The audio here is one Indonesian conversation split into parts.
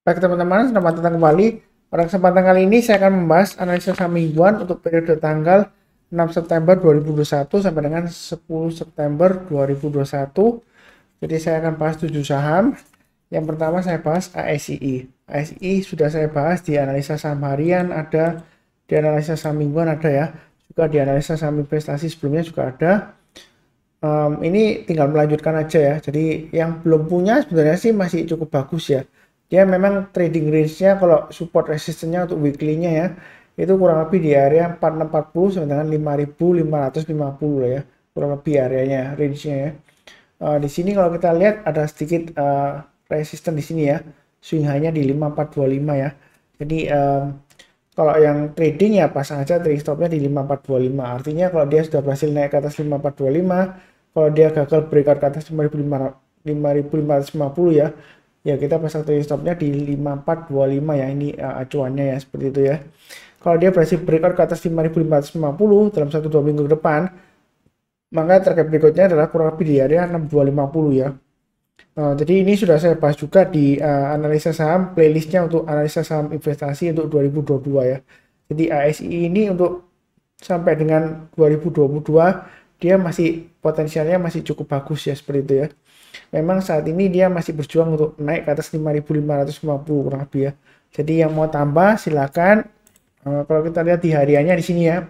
Baik teman-teman, selamat datang kembali. Pada kesempatan kali ini saya akan membahas analisa saham mingguan untuk periode tanggal 6 September 2021 sampai dengan 10 September 2021. Jadi saya akan bahas 7 saham. Yang pertama saya bahas ASII. ASII sudah saya bahas di analisa saham harian ada, di analisa saham mingguan ada ya. Juga di analisa saham investasi sebelumnya juga ada. Ini tinggal melanjutkan aja ya. Jadi yang belum punya sebenarnya sih masih cukup bagus ya. Dia memang trading range-nya kalau support resistance-nya untuk weekly-nya ya, itu kurang lebih di area 4640 sampai dengan 5550 lah ya. Kurang lebih areanya, range-nya ya. Di sini kalau kita lihat ada sedikit resistance di sini ya. Swing high-nya di 5425 ya. Jadi kalau yang trading ya pasang aja trading stop-nya di 5425. Artinya kalau dia sudah berhasil naik ke atas 5425, kalau dia gagal breakout ke atas 5550 ya, ya kita pasang trading stopnya di 5425 ya, ini acuannya ya seperti itu ya. Kalau dia berhasil breakout ke atas 5550 dalam 1-2 minggu ke depan, maka target berikutnya adalah kurang lebih di area 6250 ya. Jadi ini sudah saya bahas juga di analisa saham, playlistnya untuk analisa saham investasi untuk 2022 ya. Jadi ASI ini untuk sampai dengan 2022 dia masih potensialnya masih cukup bagus ya, seperti itu ya. Memang saat ini dia masih berjuang untuk naik ke atas 5550 kurang lebih ya. Jadi yang mau tambah silakan. Kalau kita lihat di hariannya di sini ya,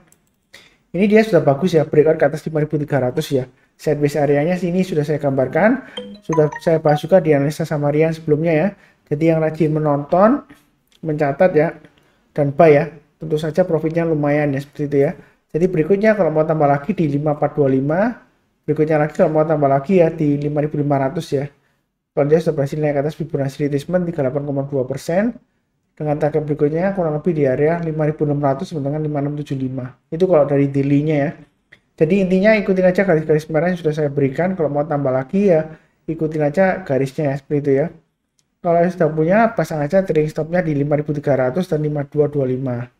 ini dia sudah bagus ya, breakout ke atas 5300 ya. Sideways areanya sini sudah saya gambarkan, sudah saya bahas juga di analisa saham harian sebelumnya ya. Jadi yang rajin menonton, mencatat ya, dan buy ya, tentu saja profitnya lumayan ya, seperti itu ya. Jadi berikutnya kalau mau tambah lagi di 5425, berikutnya lagi kalau mau tambah lagi ya di 5500 ya. Kalau dia sudah berhasil naik ke atas Fibonacci retracement 38,2%, dengan target berikutnya kurang lebih di area 5600 dengan 5675. Itu kalau dari daily-nya ya. Jadi intinya ikutin aja garis-garis merah yang sudah saya berikan. Kalau mau tambah lagi ya ikutin aja garisnya ya, seperti itu ya. Kalau yang sudah punya pasang aja trading stopnya di 5300 dan 5225.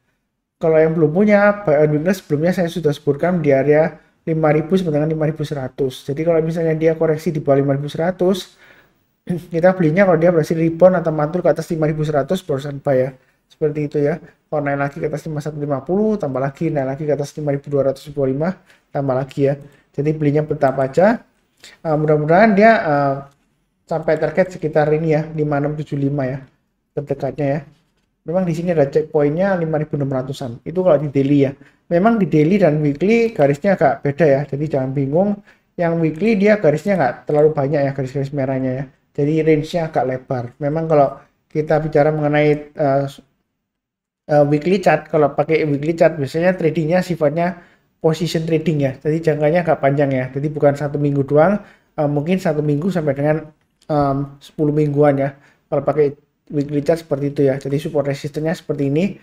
Kalau yang belum punya buy on weakness sebelumnya saya sudah sebutkan di area 5000 sampai dengan 5100. Jadi kalau misalnya dia koreksi di bawah 5100, kita belinya kalau dia berhasil rebound atau mantul ke atas 5100 barusan buy ya. Seperti itu ya. Kalau naik lagi ke atas 5150, tambah lagi, naik lagi ke atas 5225, tambah lagi ya. Jadi belinya bertahap aja. Mudah-mudahan dia sampai target sekitar ini ya, 5675 ya, terdekatnya ya. Memang di sini ada checkpointnya 5600-an. Itu kalau di daily ya. Memang di daily dan weekly garisnya agak beda ya. Jadi jangan bingung. Yang weekly dia garisnya nggak terlalu banyak ya, garis-garis merahnya ya. Jadi range-nya agak lebar. Memang kalau kita bicara mengenai weekly chart, kalau pakai weekly chart biasanya tradingnya sifatnya position trading ya, jadi jangkanya agak panjang ya, jadi bukan 1 minggu doang, mungkin 1 minggu sampai dengan 10 mingguan ya kalau pakai weekly chart seperti itu ya. Jadi support resistance-nya seperti ini.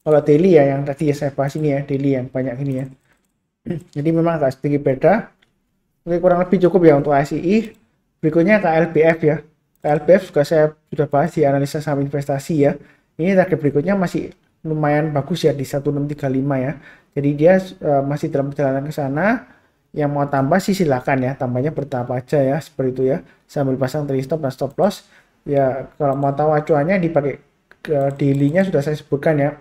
Kalau daily ya yang tadi ya saya bahas ini ya, daily yang banyak ini ya. Jadi memang agak sedikit beda. Oke, kurang lebih cukup ya untuk ASI. Berikutnya KLBF ya. KLBF juga saya sudah bahas di analisa saham investasi ya. Ini target berikutnya masih lumayan bagus ya di 1635 ya. Jadi dia masih dalam perjalanan ke sana. Yang mau tambah sih silakan ya, tambahnya bertahap aja ya, seperti itu ya. Sambil pasang trailing stop dan stop loss. Ya kalau mau tahu acuannya dipakai ke daily-nya sudah saya sebutkan ya.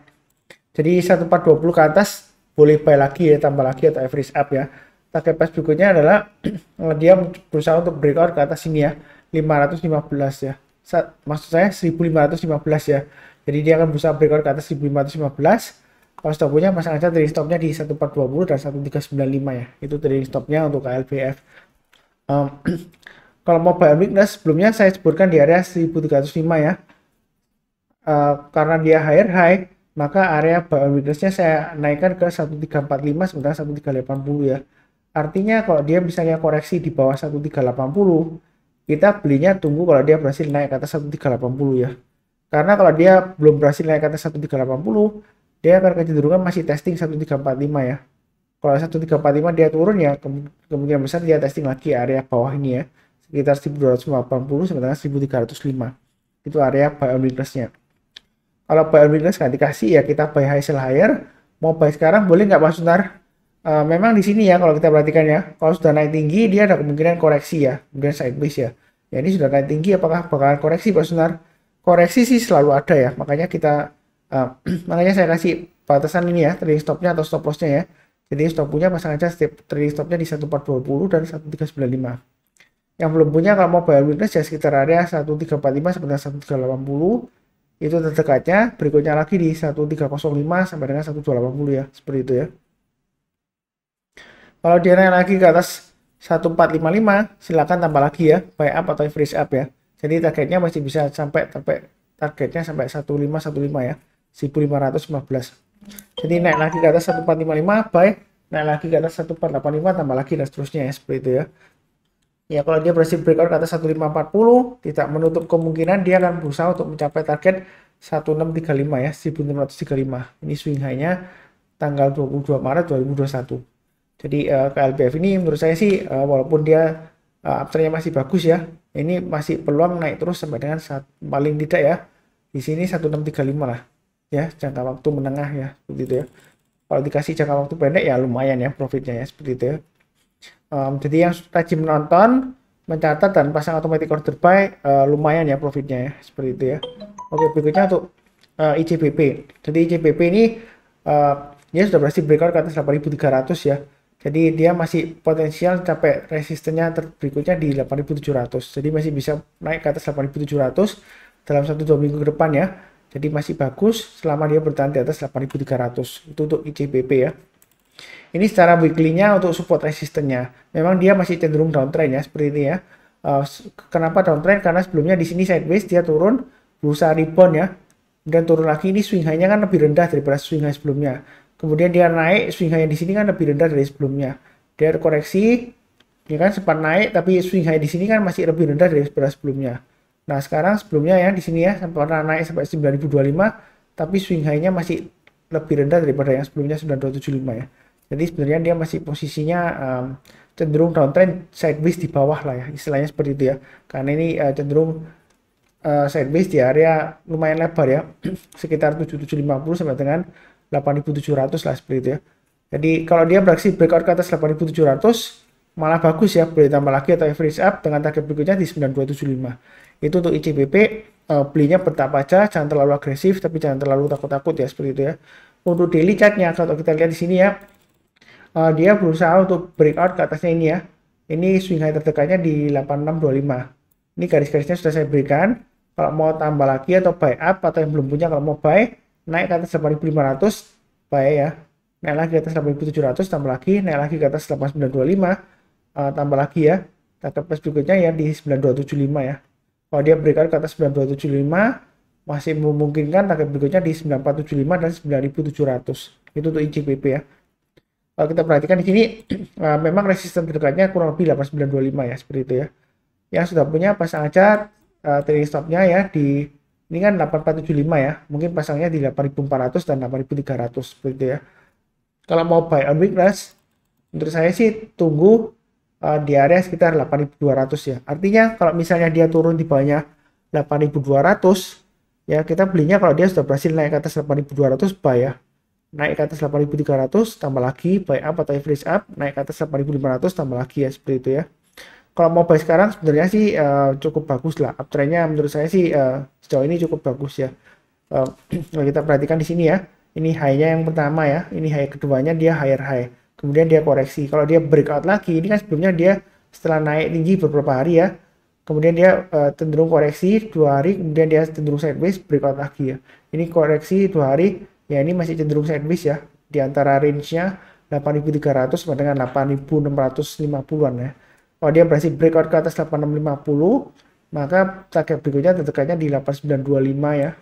Jadi 1420 ke atas boleh buy lagi ya, tambah lagi atau average up ya. Target price berikutnya adalah dia berusaha untuk breakout ke atas sini ya, 515 ya. Maksud saya 1515 ya. Jadi dia akan berusaha breakout ke atas 1515. Kalau stop punya pasang aja trading stopnya di 1420 dan 1395 ya. Itu trading stopnya untuk KLBF. Kalau mau buy on weakness sebelumnya saya sebutkan di area 1305 ya. Karena dia higher high, maka area buy on weakness-nya saya naikkan ke 1345 sementara 1380 ya. Artinya kalau dia misalnya koreksi di bawah 1380, kita belinya tunggu kalau dia berhasil naik ke atas 1380 ya. Karena kalau dia belum berhasil naik ke atas 1380, dia akan kecenderungan masih testing 1345 ya. Kalau 1345 dia turun ya, kemungkinan besar dia testing lagi area bawah ini ya, sekitar 1280 sampai dengan 1305. Itu area buy on weakness-nya. Kalau buy on weakness nggak dikasih ya kita buy high sell higher. Mau buy sekarang boleh nggak Pak Sunar? Memang di sini ya kalau kita perhatikan ya, kalau sudah naik tinggi dia ada kemungkinan koreksi ya, kemudian sideways ya. Ya ini sudah naik tinggi, apakah bakalan koreksi Pak Sunar? koreksi sih selalu ada ya, makanya kita makanya saya kasih batasan ini ya, trading stopnya atau stop lossnya ya. Jadi stop punya pasang aja trading stopnya di 1420 dan 1395. Yang belum punya kalau mau bayar weakness ya sekitar area 1345 sampai dengan 1380 itu terdekatnya. Berikutnya lagi di 1305 sampai dengan 1280 ya, seperti itu ya. Kalau dia naik lagi ke atas 1455 silakan tambah lagi ya, buy up atau freeze up ya. Jadi targetnya masih bisa sampai targetnya sampai 1515 ya, 1515. Jadi naik lagi ke atas 1455 buy, naik lagi ke atas 1485 tambah lagi dan seterusnya ya, seperti itu ya. Ya kalau dia berhasil breakout ke atas 1540 tidak menutup kemungkinan dia akan berusaha untuk mencapai target 1635 ya, 1635. Ini swing high-nya tanggal 22 Maret 2021. Jadi KLBF ini menurut saya sih walaupun dia uptrend-nya masih bagus ya, ini masih peluang naik terus sampai dengan paling tidak ya di sini 1635 lah ya, jangka waktu menengah ya, seperti itu ya. Kalau dikasih jangka waktu pendek ya lumayan ya profitnya ya, seperti itu ya. Jadi yang rajin menonton, mencatat dan pasang automatic order buy lumayan ya profitnya ya, seperti itu ya. Oke, berikutnya untuk ICBP. Jadi ICBP ini dia sudah berhasil breakout ke atas 8.300 ya. Jadi dia masih potensial capai resistennya berikutnya di 8.700. Jadi masih bisa naik ke atas 8.700 dalam 1-2 minggu ke depan ya. Jadi masih bagus selama dia bertahan di atas 8.300. Itu untuk ICBP ya. Ini secara weekly-nya untuk support resistennya. Memang dia masih cenderung downtrend ya, seperti ini ya. Kenapa downtrend? Karena sebelumnya di sini sideways dia turun, berusaha rebound ya. Dan turun lagi, ini swing high-nya kan lebih rendah daripada swing high sebelumnya. Kemudian dia naik, swing high di sini kan lebih rendah dari sebelumnya. Dia koreksi, ya kan sempat naik, tapi swing high di sini kan masih lebih rendah daripada sebelumnya. Nah sekarang sebelumnya ya di sini ya sempat naik sampai 9.025, tapi swing high-nya masih lebih rendah daripada yang sebelumnya 9.275 ya. Jadi sebenarnya dia masih posisinya cenderung downtrend sideways di bawah lah ya, istilahnya seperti itu ya. Karena ini cenderung sideways di area lumayan lebar ya, sekitar 7.750 sampai dengan 8.700 lah, seperti itu ya. Jadi kalau dia beraksi breakout ke atas 8.700 malah bagus ya, boleh tambah lagi atau average up dengan target berikutnya di 9.275. Itu untuk ICBP, belinya bertahap aja, jangan terlalu agresif tapi jangan terlalu takut-takut ya, seperti itu ya. Untuk daily chartnya kalau kita lihat di sini ya, dia berusaha untuk breakout ke atasnya ini ya. Ini swing high terdekatnya di 8625. Ini garis-garisnya sudah saya berikan. Kalau mau tambah lagi atau buy up atau yang belum punya kalau mau buy, naik ke atas 8.500 buy ya. Naik lagi ke atas 8.700 tambah lagi, naik lagi ke atas 8925 tambah lagi ya. Target price berikutnya ya di 9275 ya. Kalau dia breakout ke atas 9275 masih memungkinkan target berikutnya di 9475 dan 9700. Itu untuk ICBP ya. Kalau kita perhatikan di sini memang resisten terdekatnya kurang lebih 8925 ya, seperti itu ya. Yang sudah punya pasang aja trading stopnya ya di ini kan 8475 ya. Mungkin pasangnya di 8400 dan 8300 seperti itu ya. Kalau mau buy on weakness menurut saya sih tunggu di area sekitar 8200 ya. Artinya kalau misalnya dia turun di bawahnya 8200 ya, kita belinya kalau dia sudah berhasil naik ke atas 8200 buy ya. Naik ke atas 8300 tambah lagi buy up atau average up, naik ke atas 8500 tambah lagi ya, seperti itu ya. Kalau mau buy sekarang sebenarnya sih cukup bagus lah, uptrendnya menurut saya sih sejauh ini cukup bagus ya. Kalau kita perhatikan di sini ya, ini high-nya yang pertama ya, ini high keduanya dia higher high, kemudian dia koreksi. Kalau dia breakout lagi, ini kan sebelumnya dia setelah naik tinggi beberapa hari ya, kemudian dia cenderung koreksi 2 hari, kemudian dia cenderung sideways breakout lagi ya. Ini koreksi 2 hari ya, ini masih cenderung sideways ya, di antara range-nya 8.300 sampai dengan 8.650-an ya. Kalau dia berhasil breakout ke atas 8650, maka target berikutnya terdekatnya di 8925 ya.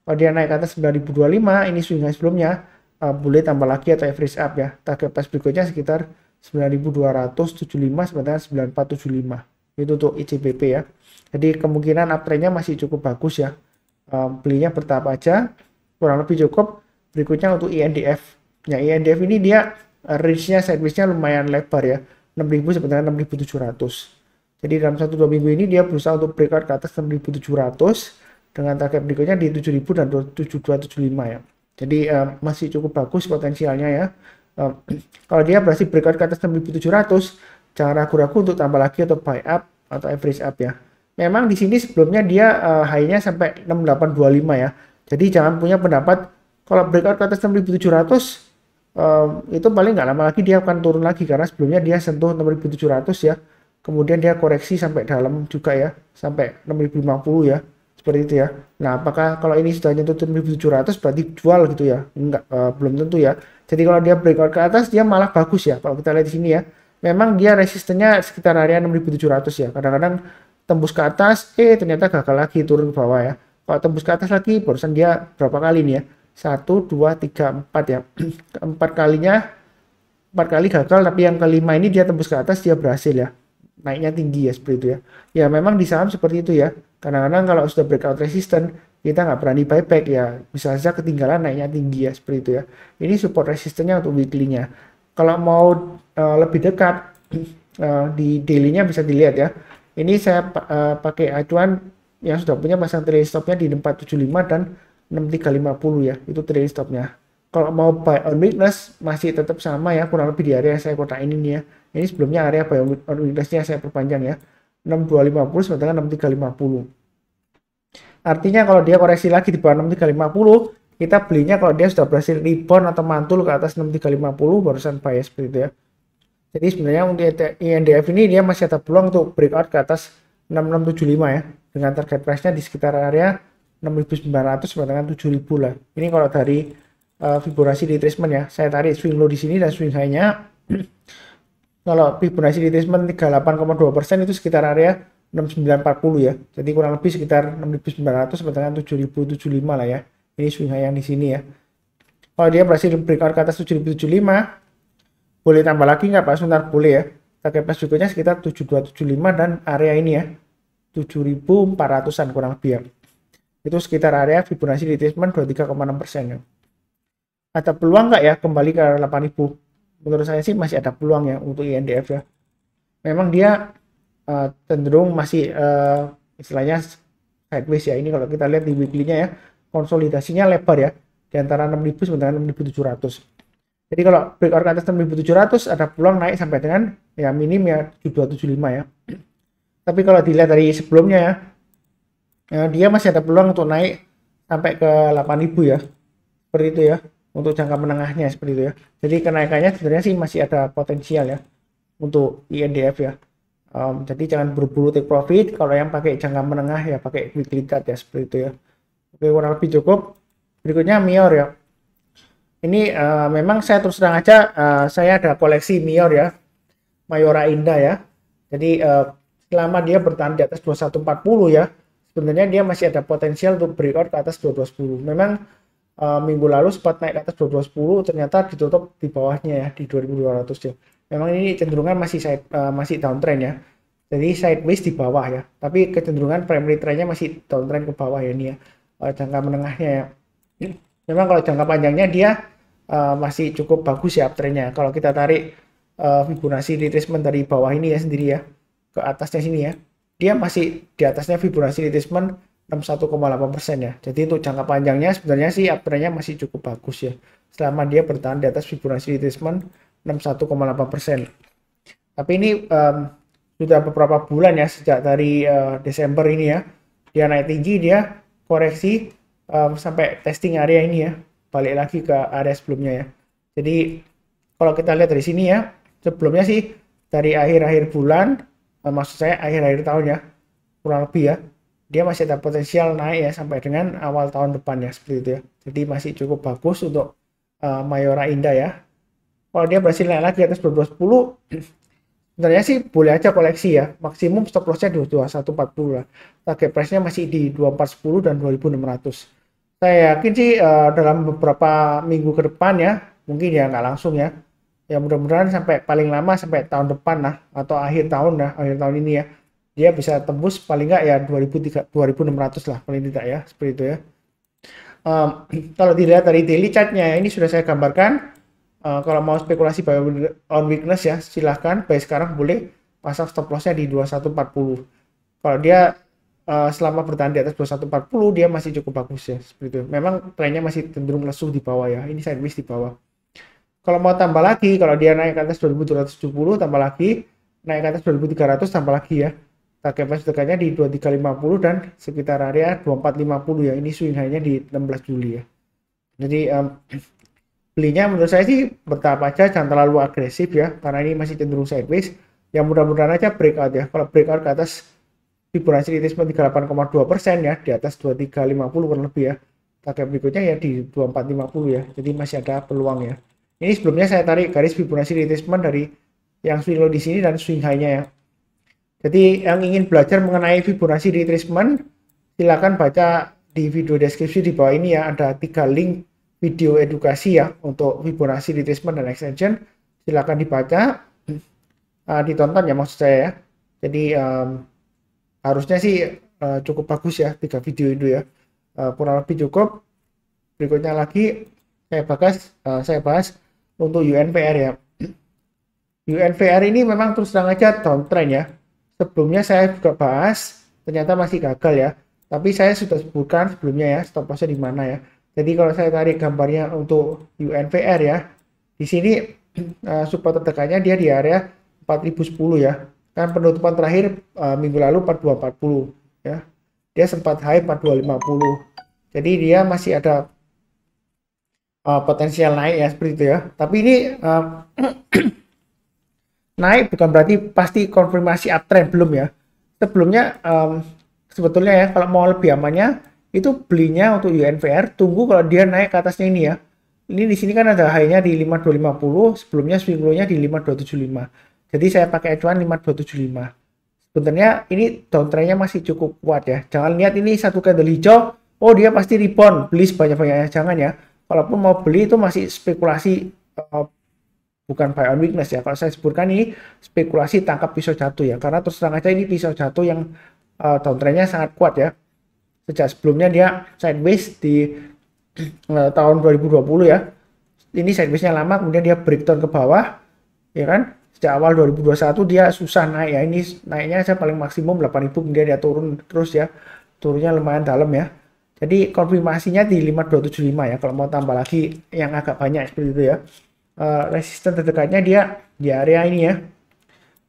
Kalau dia naik ke atas 9025, ini swing high sebelumnya, boleh tambah lagi atau average up ya. Target price berikutnya sekitar 9275 sampai dengan 9475. Itu untuk ICBP ya. Jadi kemungkinan uptrendnya masih cukup bagus ya. Belinya bertahap aja, kurang lebih cukup. Berikutnya untuk INDF. Ya, INDF ini dia range-nya sideways-nya lumayan lebar ya, 6000 sampai dengan 6700. Jadi dalam 1-2 minggu ini dia berusaha untuk breakout ke atas 6700 dengan target berikutnya di 7000 dan 7275 ya. Jadi masih cukup bagus potensialnya ya. Kalau dia berhasil breakout ke atas 6700, jangan ragu-ragu untuk tambah lagi atau buy up atau average up ya. memang di sini sebelumnya dia high-nya sampai 6825 ya. Jadi jangan punya pendapat kalau breakout ke atas 6700 itu paling nggak lama lagi dia akan turun lagi karena sebelumnya dia sentuh 6700 ya. Kemudian dia koreksi sampai dalam juga ya, sampai 6050 ya. Seperti itu ya. Nah, apakah kalau ini sudah nyentuh 6700 berarti jual gitu ya? Enggak, belum tentu ya. Jadi kalau dia breakout ke atas dia malah bagus ya. Kalau kita lihat di sini ya. Memang dia resistennya sekitar area 6700 ya. Kadang-kadang tembus ke atas, ternyata gagal lagi turun ke bawah ya. Kalau tembus ke atas lagi, barusan dia berapa kali nih ya? 1, 2, 3, 4 ya. Empat kali gagal, tapi yang kelima ini dia tembus ke atas, dia berhasil ya. Naiknya tinggi ya, seperti itu ya. Ya memang di saham seperti itu ya. Kadang-kadang kalau sudah breakout resisten, kita nggak berani buyback ya. Bisa saja ketinggalan naiknya tinggi ya, seperti itu ya. Ini support resistennya untuk weekly-nya. Kalau mau lebih dekat, di daily-nya bisa dilihat ya. Ini saya pakai acuan yang sudah punya pasang trailing stopnya di 475 dan 6350 ya, itu trailing stopnya. Kalau mau buy on weakness masih tetap sama ya, kurang lebih di area yang saya kotak ini nih ya. Ini sebelumnya area buy on weakness-nya saya perpanjang ya, 6250 sampai dengan 6350. Artinya kalau dia koreksi lagi di bawah 6350, kita belinya kalau dia sudah berhasil rebound atau mantul ke atas 6350 barusan buy seperti itu ya. Jadi sebenarnya untuk INDF ini dia masih ada peluang untuk breakout ke atas 6675 ya, dengan target price-nya di sekitar area 6.900 sampai dengan 7.000 lah. Ini kalau dari Fibonacci retracement ya, saya tarik swing low di sini dan swing high-nya. Kalau Fibonacci retracement 38,2% itu sekitar area 6940 ya. Jadi kurang lebih sekitar 6.900 sampai dengan 7.075 lah ya. Ini swing high yang di sini ya. Kalau dia berhasil breakout ke atas 7.075, boleh tambah lagi nggak Pak? Sebentar, boleh ya. Target price berikutnya sekitar 7275 dan area ini ya 7400-an kurang lebih ya. Itu sekitar area Fibonacci retracement 23,6% ya. Ada peluang nggak ya kembali ke 8000? Menurut saya sih masih ada peluang ya untuk INDF ya. Memang dia cenderung masih istilahnya sideways ya. Ini kalau kita lihat di weekly-nya ya, konsolidasinya lebar ya di antara 6000 sampai dengan 6700. Jadi kalau breakout ke atas 6700 ada peluang naik sampai dengan ya minim ya 7275 ya. Tapi kalau dilihat dari sebelumnya ya, dia masih ada peluang untuk naik sampai ke 8000 ya. Seperti itu ya. Untuk jangka menengahnya seperti itu ya. Jadi kenaikannya sebenarnya sih masih ada potensial ya untuk INDF ya. Jadi jangan buru-buru take profit. Kalau yang pakai jangka menengah ya pakai weekly chart ya seperti itu ya. Oke, kurang lebih cukup. Berikutnya Mior ya. Ini memang saya terus terang aja, saya ada koleksi Mior ya, Mayora Indah ya. Jadi selama dia bertahan di atas 2140 ya, sebenarnya dia masih ada potensial untuk breakout ke atas 2210. Memang minggu lalu sempat naik ke atas 2210, ternyata ditutup di bawahnya ya di 2200 ya. Memang ini cenderungan masih downtrend ya. Jadi sideways di bawah ya. Tapi kecenderungan primary trendnya masih downtrend ke bawah ya ini ya. Jangka menengahnya ya. Memang kalau jangka panjangnya dia masih cukup bagus ya uptrendnya. Kalau kita tarik Fibonacci retracement dari bawah ini ya sendiri ya ke atasnya sini ya, dia masih di atasnya Fibonacci retracement 61,8% ya. Jadi untuk jangka panjangnya sebenarnya sih uptrendnya masih cukup bagus ya. Selama dia bertahan di atas Fibonacci retracement 61,8%. Tapi ini sudah beberapa bulan ya sejak dari Desember ini ya, dia naik tinggi, dia koreksi sampai testing area ini ya, balik lagi ke area sebelumnya ya. Jadi kalau kita lihat dari sini ya, sebelumnya sih dari akhir-akhir bulan, maksud saya akhir-akhir tahun ya, kurang lebih ya, dia masih ada potensial naik ya sampai dengan awal tahun depan ya, seperti itu ya. Jadi masih cukup bagus untuk Mayora Indah ya. Kalau dia berhasil naik lagi atas 2210, sebenarnya sih boleh aja koleksi ya. Maksimum stop lossnya di 2140 lah. Target price-nya masih di 2410 dan 2600. Saya yakin sih dalam beberapa minggu ke depan ya, mungkin ya nggak langsung ya. Ya mudah-mudahan sampai paling lama sampai tahun depan lah atau akhir tahun lah, akhir tahun ini ya. Dia bisa tembus paling nggak ya 2600 lah paling tidak ya, seperti itu ya. Kalau dilihat dari daily chart-nya ini sudah saya gambarkan. Kalau mau spekulasi buy on weakness ya silahkan, buy sekarang boleh, pasang stop loss-nya di 2140. Kalau dia selama bertahan di atas 2140 dia masih cukup bagus ya, seperti itu. Memang trennya masih cenderung lesu di bawah ya, ini sideways di bawah. Kalau mau tambah lagi, kalau dia naik ke atas 2770 tambah lagi, naik ke atas 2300 tambah lagi ya. target price dekatnya di 2350 dan sekitar area 2450 ya. Ini swing high-nya di 16 Juli ya. Jadi belinya menurut saya sih bertahap aja, jangan terlalu agresif ya, karena ini masih cenderung sideways. Yang mudah-mudahan aja breakout ya. Kalau breakout ke atas Fibonacci retracement 38,2% ya, di atas 2350 kurang lebih ya. Target berikutnya ya di 2450 ya. Jadi masih ada peluang ya. Ini sebelumnya saya tarik garis Fibonacci retracement dari yang swing low di sini dan swing high-nya ya. Jadi yang ingin belajar mengenai Fibonacci retracement, silakan baca di video deskripsi di bawah ini ya, ada 3 link video edukasi ya untuk Fibonacci retracement dan extension. Silakan dibaca, ditonton ya maksud saya ya. Jadi harusnya sih cukup bagus ya 3 video itu ya, kurang lebih cukup. Berikutnya lagi saya bahas untuk UNVR ya. UNVR ini memang terus terang aja downtrend ya. Sebelumnya saya juga bahas, ternyata masih gagal ya. Tapi saya sudah sebutkan sebelumnya ya stop loss-nya di mana ya. Jadi kalau saya tarik gambarnya untuk UNVR ya, di sini support terdekatnya dia di area 4010 ya. Kan penutupan terakhir minggu lalu 4240 ya. Dia sempat high 4250. Jadi dia masih ada potensial naik ya seperti itu ya. Tapi ini naik bukan berarti pasti konfirmasi uptrend, belum ya. Sebelumnya sebetulnya ya kalau mau lebih amannya itu belinya untuk UNVR, tunggu kalau dia naik ke atasnya ini ya. Ini di sini kan ada high-nya di 5250, sebelumnya swing low-nya di 5275. Jadi saya pakai acuan 5275. Sebenarnya ini downtrend-nya masih cukup kuat ya. Jangan lihat ini satu candle hijau, oh dia pasti rebound, beli sebanyak-banyaknya, jangan ya. Kalaupun mau beli itu masih spekulasi, bukan buy on weakness ya. Kalau saya sebutkan ini spekulasi tangkap pisau jatuh ya. Karena terus terang aja ini pisau jatuh yang downtrend-nya sangat kuat ya. Sejak sebelumnya dia sideways di tahun 2020 ya. Ini sideways-nya lama, kemudian dia breakdown ke bawah, ya kan? Sejak awal 2021 dia susah naik ya. Ini naiknya saya paling maksimum 8.000, kemudian dia turun terus ya. Turunnya lumayan dalam ya. Jadi konfirmasinya di 5275 ya. Kalau mau tambah lagi yang agak banyak seperti itu ya. Resisten terdekatnya dia di area ini ya.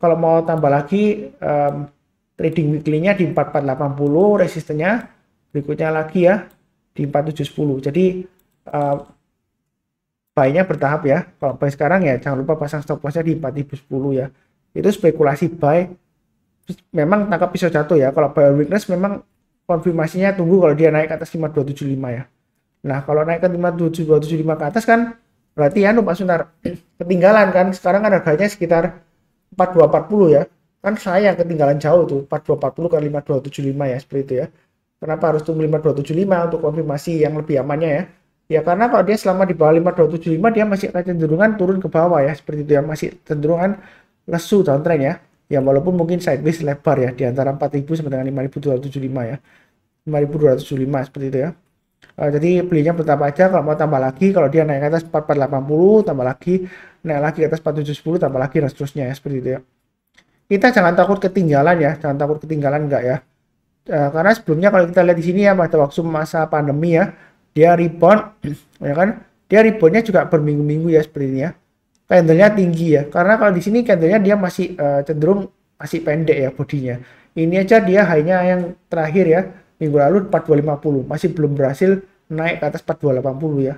Kalau mau tambah lagi trading weekly-nya di 4480 resistennya. Berikutnya lagi ya di 4710. Jadi buy-nya bertahap ya. Kalau buy sekarang ya jangan lupa pasang stop loss-nya di 4010 ya. Itu spekulasi buy. Memang tangkap pisau jatuh ya. Kalau buy weakness memang konfirmasinya tunggu kalau dia naik ke atas 5275 ya. Nah, kalau naik ke 5275 ke atas kan berarti ya Pak Sunar ketinggalan kan. Sekarang kan harganya sekitar 4240 ya. Kan saya yang ketinggalan jauh tuh 4240 ke 5275 ya, seperti itu ya. Kenapa harus tunggu 5275 untuk konfirmasi yang lebih amannya ya? Ya karena kalau dia selama di bawah 5275 dia masih akan cenderungan turun ke bawah ya, seperti itu ya, masih cenderungan lesu downtrend ya. Ya walaupun mungkin sideways lebar ya di antara 4000 sampai dengan 5275 ya. 5275 seperti itu ya. Jadi belinya bertahap aja. Kalau mau tambah lagi, kalau dia naik ke atas 4480 tambah lagi, naik lagi ke atas 4710 tambah lagi dan seterusnya ya, seperti itu ya. Kita jangan takut ketinggalan ya, jangan takut ketinggalan enggak ya. Karena sebelumnya kalau kita lihat di sini ya pada waktu masa pandemi ya, dia rebound ya kan, dia reboundnya juga berminggu-minggu ya seperti ini ya. Candlenya tinggi ya, karena kalau di sini candlenya dia masih cenderung masih pendek ya bodinya. Ini aja dia high-nya yang terakhir ya minggu lalu 4250, masih belum berhasil naik ke atas 4280 ya.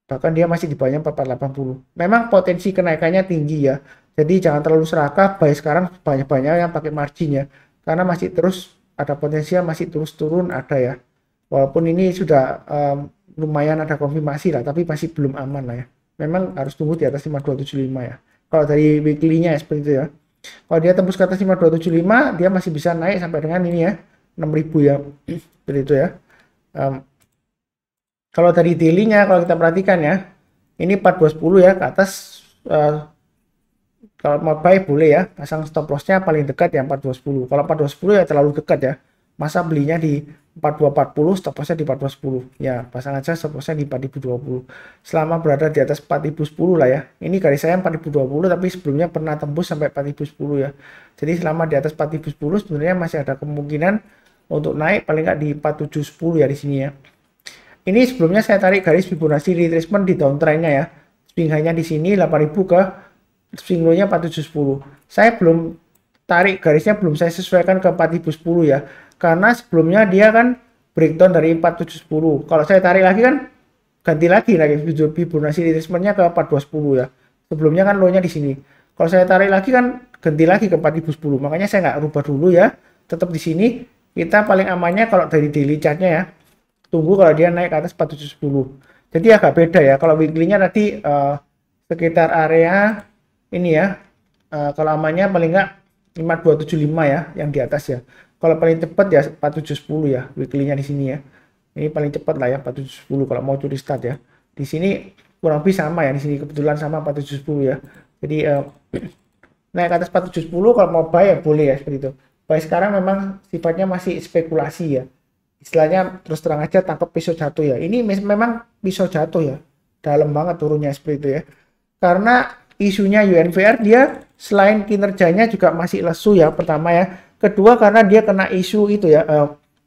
Bahkan dia masih di bawahnya 4480. Memang potensi kenaikannya tinggi ya. Jadi jangan terlalu serakah, buy sekarang banyak-banyak yang pakai margin ya. Karena masih terus ada potensial, masih terus turun ada ya. Walaupun ini sudah lumayan ada konfirmasi lah, tapi masih belum aman lah ya. Memang harus tunggu di atas 5275 ya. Kalau dari weekly-nya ya seperti itu ya. Kalau dia tembus ke atas 5275, dia masih bisa naik sampai dengan ini ya, 6000 ya. Seperti itu ya. Kalau dari daily-nya kalau kita perhatikan ya, ini 4210 ya ke atas. Kalau mau buy boleh ya, pasang stop loss-nya paling dekat ya 4210. Kalau 4210 ya terlalu dekat ya. Masa belinya di 4240, stop loss-nya di 4210. Ya, pasang aja stop loss-nya di 4020. Selama berada di atas 4010 lah ya. Ini garis saya 4020 tapi sebelumnya pernah tembus sampai 4010 ya. Jadi selama di atas 4010 sebenarnya masih ada kemungkinan untuk naik paling nggak di 4710 ya di sini ya. Ini sebelumnya saya tarik garis Fibonacci retracement di downtrend-nya ya. Swing high-nya di sini 8000 ke swing low-nya 4710. Saya belum tarik garisnya belum saya sesuaikan ke 4010 ya. Karena sebelumnya dia kan breakdown dari 4710. Kalau saya tarik lagi kan ganti lagi Fibonacci retracement-nya ke 4210 ya. Sebelumnya kan low-nya di sini. Kalau saya tarik lagi kan ganti lagi ke 4010. Makanya saya nggak rubah dulu ya. Tetap di sini. Kita paling amannya kalau dari daily chart-nya ya. Tunggu kalau dia naik ke atas 4710. Jadi agak beda ya. Kalau weekly-nya tadi sekitar area ini ya. Kalau amannya paling nggak 5275 ya yang di atas ya. Kalau paling cepat ya 4710 ya weekly-nya di sini ya. Ini paling cepat lah ya 4710 kalau mau curi start ya. Di sini kurang lebih sama ya, di sini kebetulan sama 4710 ya. Jadi naik ke atas 4710 kalau mau buy ya boleh ya seperti itu. Buy sekarang memang sifatnya masih spekulasi ya. Istilahnya terus terang aja tangkap pisau jatuh ya. Ini memang pisau jatuh ya. Dalam banget turunnya seperti itu ya. Karena isunya UNVR dia selain kinerjanya juga masih lesu ya pertama ya. Kedua karena dia kena isu itu ya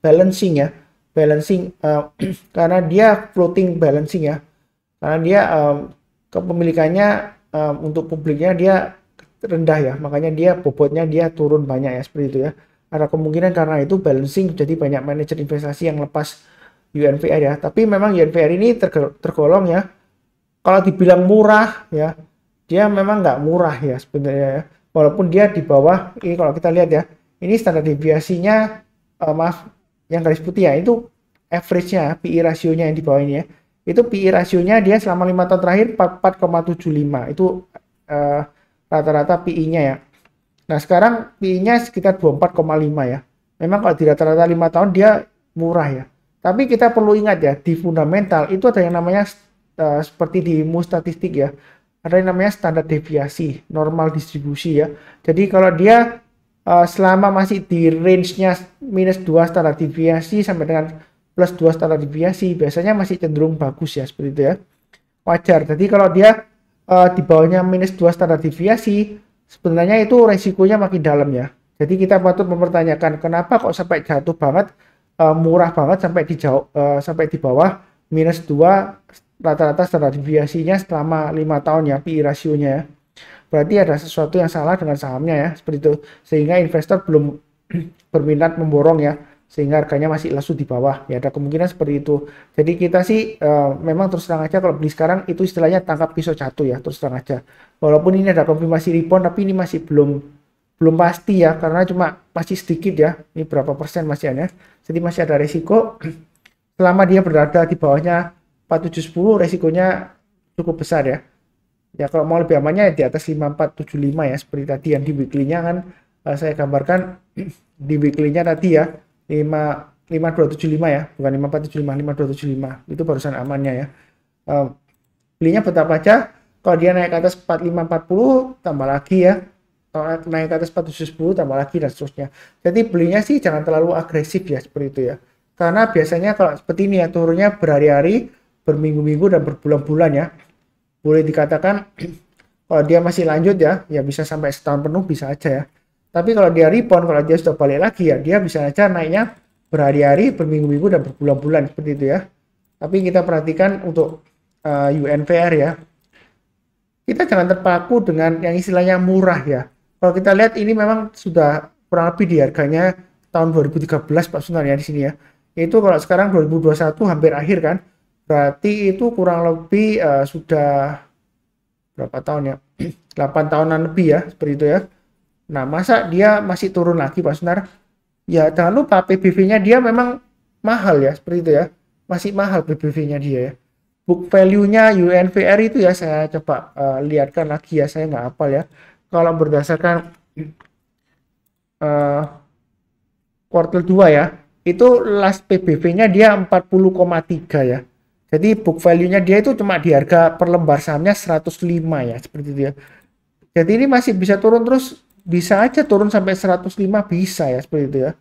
balancing ya. Balancing karena dia floating balancing ya. Karena dia kepemilikannya untuk publiknya dia rendah ya. Makanya dia bobotnya dia turun banyak ya seperti itu ya. Ada kemungkinan karena itu balancing jadi banyak manajer investasi yang lepas UNVR ya. Tapi memang UNVR ini tergolong ya. Kalau dibilang murah ya, dia memang nggak murah ya sebenarnya ya. Walaupun dia di bawah, ini kalau kita lihat ya, ini standar deviasinya, maaf, yang garis putih ya, itu average-nya, PI rasionya yang di bawah ini ya. Itu PI rasionya dia selama 5 tahun terakhir 4,75. Itu rata-rata PI-nya ya. Nah sekarang PI-nya sekitar 24,5 ya. Memang kalau di rata-rata 5 tahun dia murah ya. Tapi kita perlu ingat ya, di fundamental itu ada yang namanya seperti di ilmu statistik ya, ada yang namanya standar deviasi, normal distribusi ya. Jadi kalau dia selama masih di range-nya minus 2 standar deviasi sampai dengan plus 2 standar deviasi, biasanya masih cenderung bagus ya, seperti itu ya. Wajar. Jadi kalau dia di bawahnya minus 2 standar deviasi, sebenarnya itu resikonya makin dalam ya. Jadi kita patut mempertanyakan kenapa kok sampai jatuh banget, murah banget sampai di bawah minus 2 rata-rata standar deviasinya selama 5 tahun ya, PI rasionya ya. Berarti ada sesuatu yang salah dengan sahamnya ya, seperti itu. Sehingga investor belum berminat memborong ya, sehingga harganya masih lesu di bawah. Ya ada kemungkinan seperti itu. Jadi kita sih memang terus terang aja kalau beli sekarang itu istilahnya tangkap pisau jatuh ya, terus terang aja. Walaupun ini ada konfirmasi rebound, tapi ini masih belum pasti ya, karena cuma masih sedikit ya. Ini berapa persen masih ya. Jadi masih ada resiko selama dia berada di bawahnya 4710, resikonya cukup besar ya. Ya kalau mau lebih amannya ya di atas 5475 ya, seperti tadi yang di weekly-nya kan saya gambarkan di weekly-nya tadi ya 5275 ya, bukan 5475, 5275 itu barusan amannya ya. Belinya betapa aja, kalau dia naik ke atas 4540 tambah lagi ya, kalau naik ke atas 4710 tambah lagi dan seterusnya. Jadi belinya sih jangan terlalu agresif ya, seperti itu ya. Karena biasanya kalau seperti ini ya turunnya berhari-hari, berminggu-minggu dan berbulan-bulan ya. Boleh dikatakan kalau dia masih lanjut ya bisa sampai setahun penuh bisa aja ya. Tapi kalau dia rebound, kalau dia sudah balik lagi ya, dia bisa aja naiknya berhari-hari, berminggu-minggu dan berbulan-bulan seperti itu ya. Tapi kita perhatikan untuk UNVR ya. Kita jangan terpaku dengan yang istilahnya murah ya. Kalau kita lihat ini memang sudah kurang lebih di harganya tahun 2013 Pak Sunar ya di sini ya. Itu kalau sekarang 2021 hampir akhir kan. Berarti itu kurang lebih sudah berapa tahun ya? 8 tahunan lebih ya, seperti itu ya. Nah, masa dia masih turun lagi Pak Sunar? Ya, jangan lupa PBV-nya dia memang mahal ya, seperti itu ya. Masih mahal PBV-nya dia ya. Book value-nya UNVR itu ya, saya coba lihatkan lagi ya, saya nggak hafal ya. Kalau berdasarkan kuartal 2 ya, itu last PBV-nya dia 40,3 ya. Jadi book value-nya dia itu cuma di harga per lembar sahamnya 105 ya, seperti itu ya. Jadi ini masih bisa turun terus, bisa aja turun sampai 105 bisa ya, seperti itu ya.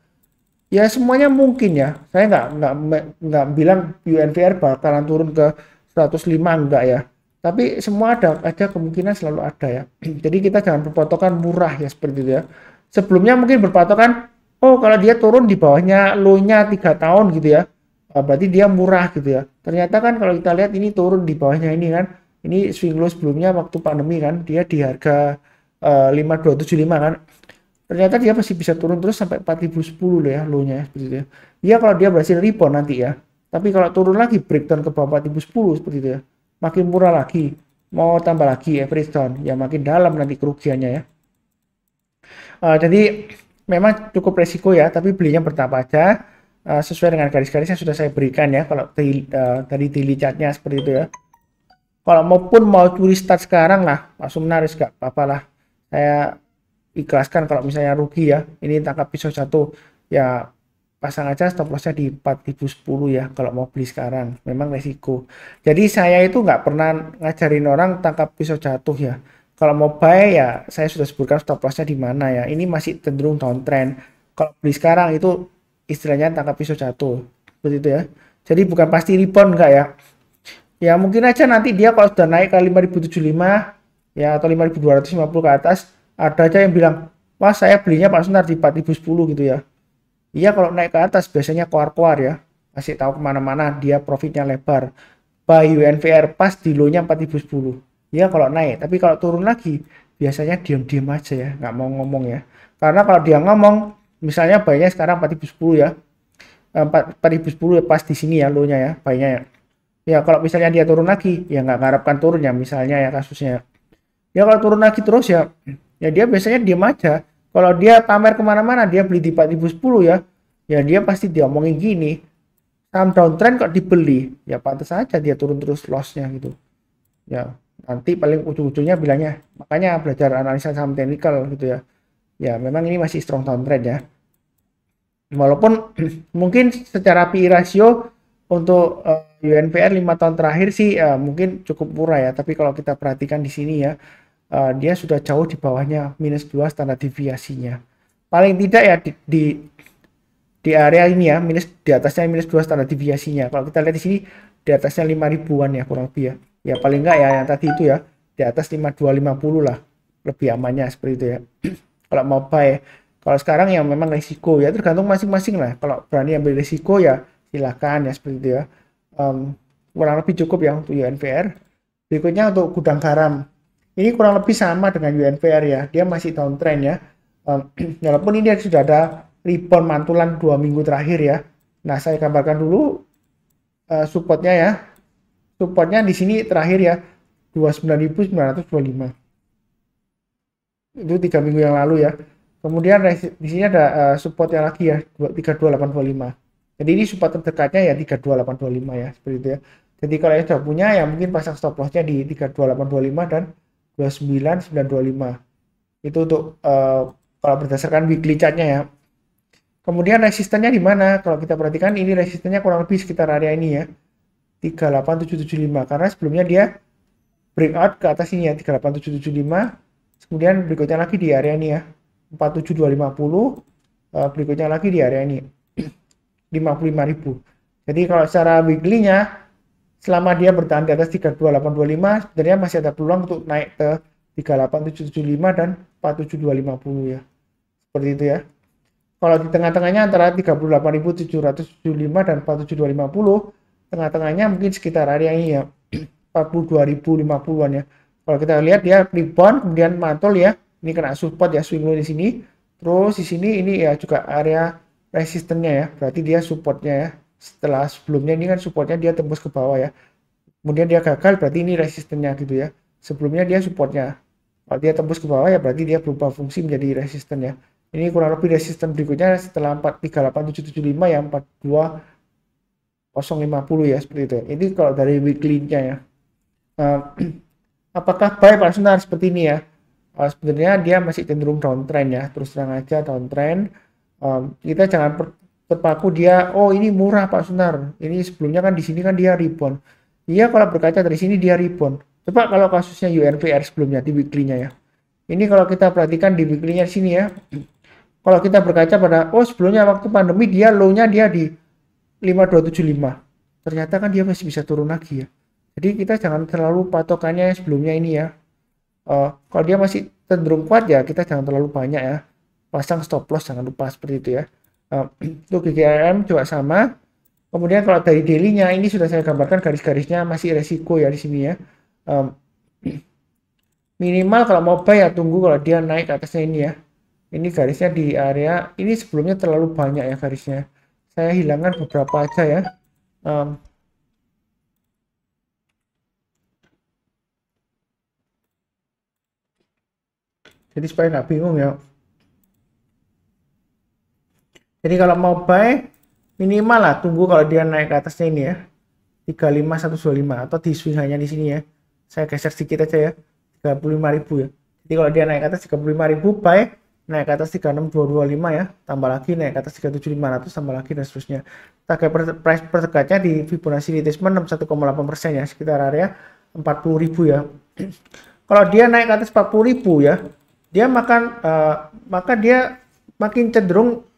Ya semuanya mungkin ya. Saya nggak bilang UNVR bakalan turun ke 105 enggak ya. Tapi semua ada kemungkinan selalu ada ya. Jadi kita jangan berpatokan murah ya, seperti itu ya. Sebelumnya mungkin berpatokan, oh kalau dia turun di bawahnya low-nya 3 tahun gitu ya. Berarti dia murah gitu ya. Ternyata kan kalau kita lihat ini turun di bawahnya ini kan. Ini swing low sebelumnya waktu pandemi kan. Dia di harga 5275 kan. ternyata dia masih bisa turun terus sampai 4010 loh ya low-nya seperti itu ya. Iya kalau dia berhasil rebound nanti ya. Tapi kalau turun lagi breakdown ke bawah 4010 seperti itu ya. Makin murah lagi. Mau tambah lagi average down ya makin dalam nanti kerugiannya ya. Jadi memang cukup resiko ya, tapi belinya bertahap aja sesuai dengan garis-garis yang sudah saya berikan ya. Kalau tadi daily chartnya seperti itu ya. Kalau maupun mau curi start sekarang lah, langsung menarik gak apa-apa lah. Saya ikhlaskan kalau misalnya rugi ya. Ini tangkap pisau satu ya, pasang aja stop lossnya di 4010 ya kalau mau beli sekarang. Memang resiko. Jadi saya itu nggak pernah ngajarin orang tangkap pisau jatuh ya. Kalau mau buy ya saya sudah sebutkan stop lossnya di mana ya. Ini masih cenderung downtrend. Kalau beli sekarang itu istilahnya tangkap pisau jatuh. Seperti itu ya. Jadi bukan pasti rebound enggak ya. Ya mungkin aja nanti dia kalau sudah naik ke 5075 ya atau 5250 ke atas, ada aja yang bilang, wah saya belinya Pak Sunar di 4010 gitu ya. Iya kalau naik ke atas biasanya koar-koar ya. Kasih tahu kemana-mana dia profitnya lebar. Buy UNVR pas di low-nya 4010. Iya kalau naik, tapi kalau turun lagi biasanya diam-diam aja ya, nggak mau ngomong ya. Karena kalau dia ngomong, misalnya buy-nya sekarang 4010 ya. 4010 ya pas di sini ya low-nya ya, buy-nya ya. Ya kalau misalnya dia turun lagi, ya nggak mengharapkan turun ya misalnya ya kasusnya. Ya kalau turun lagi terus ya, ya dia biasanya diam aja. Kalau dia pamer kemana-mana, dia beli di 4010 ya, ya dia pasti diomongin gini, saham downtrend kok dibeli, ya pantas saja dia turun terus lossnya gitu. Ya nanti paling ujung-ujungnya bilangnya, makanya belajar analisa saham teknikal gitu ya. Ya memang ini masih strong downtrend ya. Walaupun mungkin secara PE ratio untuk UNVR 5 tahun terakhir sih mungkin cukup murah ya, tapi kalau kita perhatikan di sini ya, dia sudah jauh di bawahnya -2 standar deviasinya. Paling tidak ya di area ini ya, di atasnya -2 standar deviasinya. Kalau kita lihat di sini di atasnya 5 ribuan ya kurang lebih ya. Ya paling enggak ya yang tadi itu ya, di atas 5250 lah. Lebih amannya seperti itu ya. Kalau mau buy, kalau sekarang ya memang risiko ya tergantung masing-masing lah. Kalau berani ambil risiko ya silakan ya seperti itu ya. Kurang lebih cukup ya untuk UNVR. Berikutnya untuk gudang garam. Ini kurang lebih sama dengan UNVR ya. Dia masih downtrend ya. Walaupun ini sudah ada rebound mantulan 2 minggu terakhir ya. Nah, saya gambarkan dulu supportnya ya. Supportnya di sini terakhir ya 29.925. Itu 3 minggu yang lalu ya. Kemudian di sini ada supportnya lagi ya 32825. Jadi ini support terdekatnya ya 32825 ya seperti itu ya. Jadi kalau yang sudah punya ya mungkin pasang stop lossnya di 32825 dan 29925. Itu untuk kalau berdasarkan weekly chartnya ya. Kemudian resistennya di mana? Kalau kita perhatikan ini resistennya kurang lebih sekitar area ini ya. 38775 karena sebelumnya dia breakout ke atas ini ya 38775. Kemudian berikutnya lagi di area ini ya 47250. Berikutnya lagi di area ini 55.000. Jadi kalau secara weekly-nya selama dia bertahan di atas 32825 sebenarnya masih ada peluang untuk naik ke 38775 dan 47250 ya. Seperti itu ya. Kalau di tengah-tengahnya antara 38.775 dan 47250, tengah-tengahnya mungkin sekitar area ini ya 42.050-an ya. Kalau kita lihat dia rebound kemudian mantul ya. Ini kena support ya swing low di sini. Terus di sini ini ya juga area resistennya ya. Berarti dia supportnya ya. Setelah sebelumnya ini kan supportnya dia tembus ke bawah ya. Kemudian dia gagal berarti ini resistennya gitu ya. Sebelumnya dia supportnya. Kalau dia tembus ke bawah ya berarti dia berubah fungsi menjadi resisten ya. Ini kurang lebih resisten berikutnya setelah 438.775 ya 42050 ya seperti itu. Ini kalau dari weekly-nya ya. Apakah buy Pak Sunar seperti ini ya? Sebenarnya dia masih cenderung downtrend ya. Terus terang aja downtrend. Kita jangan terpaku dia, oh ini murah Pak Sunar. Ini sebelumnya kan di sini kan dia rebound. Iya kalau berkaca dari sini dia rebound. Coba kalau kasusnya UNVR sebelumnya di weekly-nya ya. Ini kalau kita perhatikan di weekly-nya di sini ya. Kalau kita berkaca pada, oh sebelumnya waktu pandemi dia low-nya dia di 5275. Ternyata kan dia masih bisa turun lagi ya. Jadi kita jangan terlalu patokannya sebelumnya ini ya. Kalau dia masih cenderung kuat ya kita jangan terlalu banyak ya. Pasang stop loss jangan lupa seperti itu ya. Untuk GGRM juga sama. Kemudian kalau dari daily-nya ini sudah saya gambarkan garis-garisnya masih resiko ya di sini ya. Minimal kalau mau buy ya tunggu kalau dia naik ke atasnya ini ya. Ini garisnya di area ini sebelumnya terlalu banyak ya garisnya. Saya hilangkan beberapa aja ya. Jadi supaya nggak bingung ya. Jadi kalau mau buy minimal lah tunggu kalau dia naik ke atasnya ini ya. 35125 atau di swing hanya di sini ya. Saya geser sedikit aja ya. 35.000 ya. Jadi kalau dia naik ke atas 35.000 buy, naik ke atas 36225 ya, tambah lagi naik ke atas 37500 tambah lagi dan seterusnya. Target price terdekatnya di Fibonacci retracement 61,8% ya, sekitar area 40.000 ya. Kalau dia naik ke atas 40.000 ya, dia maka dia makin cenderung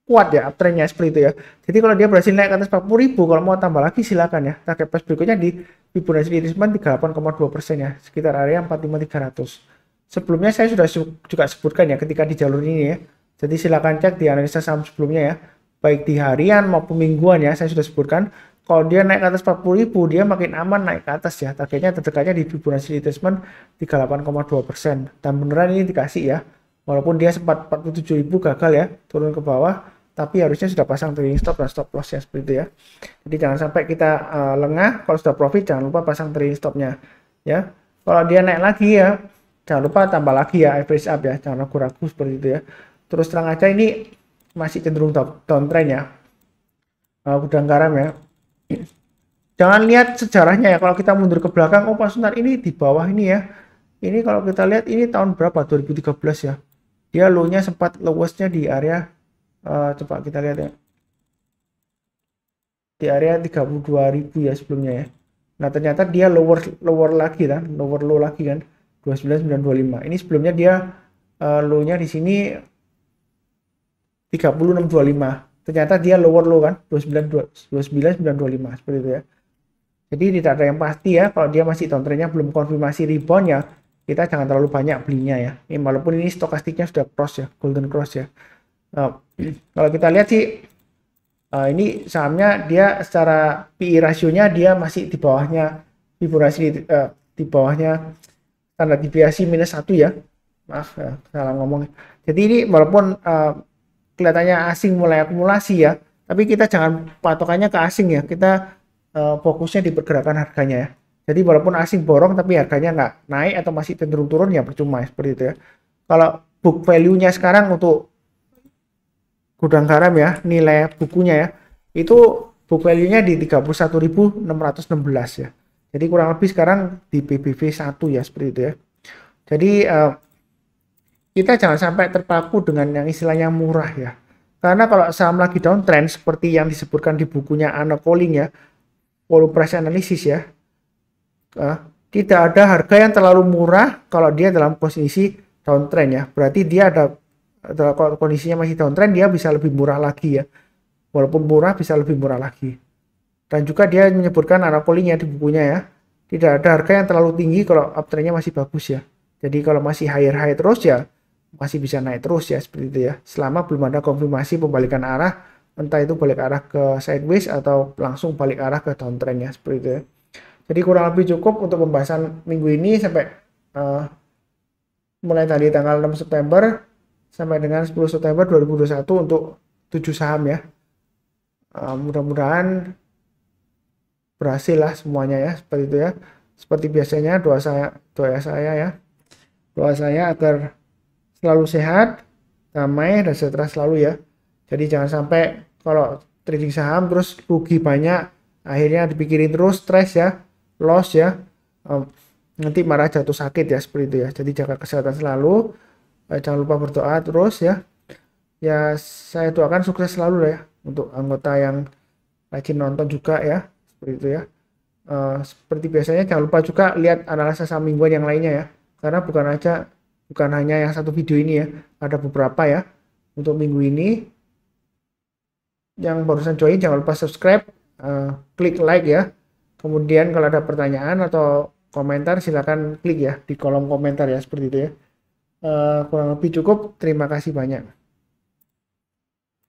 kuat ya uptrendnya seperti itu ya. Jadi kalau dia berhasil naik ke atas 40.000, kalau mau tambah lagi silakan ya. Target price berikutnya di Fibonacci retracement 38,2% ya, sekitar area 45300. Sebelumnya saya sudah juga sebutkan ya ketika di jalur ini ya. Jadi silakan cek di analisa saham sebelumnya ya. Baik di harian maupun mingguan ya, saya sudah sebutkan kalau dia naik ke atas 40.000 dia makin aman naik ke atas ya. Targetnya terdekatnya di Fibonacci retracement 38,2%. Dan beneran ini dikasih ya. Walaupun dia sempat 47.000 gagal ya, turun ke bawah, tapi harusnya sudah pasang trailing stop dan stop loss ya seperti itu ya. Jadi jangan sampai kita lengah, kalau sudah profit jangan lupa pasang trailing stopnya ya. Kalau dia naik lagi ya, jangan lupa tambah lagi ya average up ya, jangan ragu-ragu seperti itu ya. Terus terang aja ini masih cenderung downtrend ya, gudang garam ya. Jangan lihat sejarahnya ya, kalau kita mundur ke belakang, oh Pak Sunar ini di bawah ini ya. Ini kalau kita lihat ini tahun berapa, 2013 ya. Dia low-nya sempat lowest-nya di area coba kita lihat ya, di area 32.000 ya sebelumnya ya. Nah ternyata dia lower lagi kan, lower low lagi kan, 29925. Ini sebelumnya dia low-nya di sini 30625. Ternyata dia lower low kan, 29925 seperti itu ya. Jadi tidak ada yang pasti ya, kalau dia masih downtrendnya belum konfirmasi rebound ya, kita jangan terlalu banyak belinya ya. Ini walaupun ini stokastiknya sudah cross ya, golden cross ya. Kalau kita lihat sih ini sahamnya dia secara PI rasionya dia masih di bawahnya Fibonacci, di bawahnya standar deviasi minus 1 ya. Maaf ya, salah ngomong. Jadi ini walaupun kelihatannya asing mulai akumulasi ya, tapi kita jangan patokannya ke asing ya. Kita fokusnya di pergerakan harganya ya. Jadi walaupun asing borong tapi harganya nggak naik atau masih cenderung turun ya percuma ya, seperti itu ya. Kalau book value-nya sekarang untuk gudang garam ya, nilai bukunya ya, itu book value-nya di 31.616 ya. Jadi kurang lebih sekarang di PBV 1 ya, seperti itu ya. Jadi kita jangan sampai terpaku dengan yang istilahnya murah ya. Karena kalau saham lagi downtrend seperti yang disebutkan di bukunya Anna Colling ya, volume price analysis ya, tidak ada harga yang terlalu murah kalau dia dalam posisi downtrend ya. Berarti dia ada kalau kondisinya masih downtrend dia bisa lebih murah lagi ya, walaupun murah bisa lebih murah lagi. Dan juga dia menyebutkan analysis di bukunya ya, tidak ada harga yang terlalu tinggi kalau uptrendnya masih bagus ya. Jadi kalau masih high terus ya masih bisa naik terus ya, seperti itu ya, selama belum ada konfirmasi pembalikan arah, entah itu balik arah ke sideways atau langsung balik arah ke downtrend ya, seperti itu ya. Jadi kurang lebih cukup untuk pembahasan minggu ini sampai mulai tadi tanggal 6 September sampai dengan 10 September 2021 untuk 7 saham ya. Mudah-mudahan berhasil lah semuanya ya, seperti itu ya. Seperti biasanya doa saya ya. Doa saya agar selalu sehat, damai dan sejahtera selalu ya. Jadi jangan sampai kalau trading saham terus rugi banyak, akhirnya dipikirin terus, stres ya, loss ya. Nanti marah jatuh sakit ya, seperti itu ya. Jadi jaga kesehatan selalu. Jangan lupa berdoa terus ya. Ya saya doakan sukses selalu ya untuk anggota yang rajin nonton juga ya, seperti itu ya. Seperti biasanya jangan lupa juga lihat analisa saham mingguan yang lainnya ya, karena bukan hanya yang satu video ini ya, ada beberapa ya untuk minggu ini. Yang barusan join jangan lupa subscribe, klik like ya. Kemudian kalau ada pertanyaan atau komentar silakan klik ya di kolom komentar ya, seperti itu ya. Kurang lebih cukup, terima kasih banyak.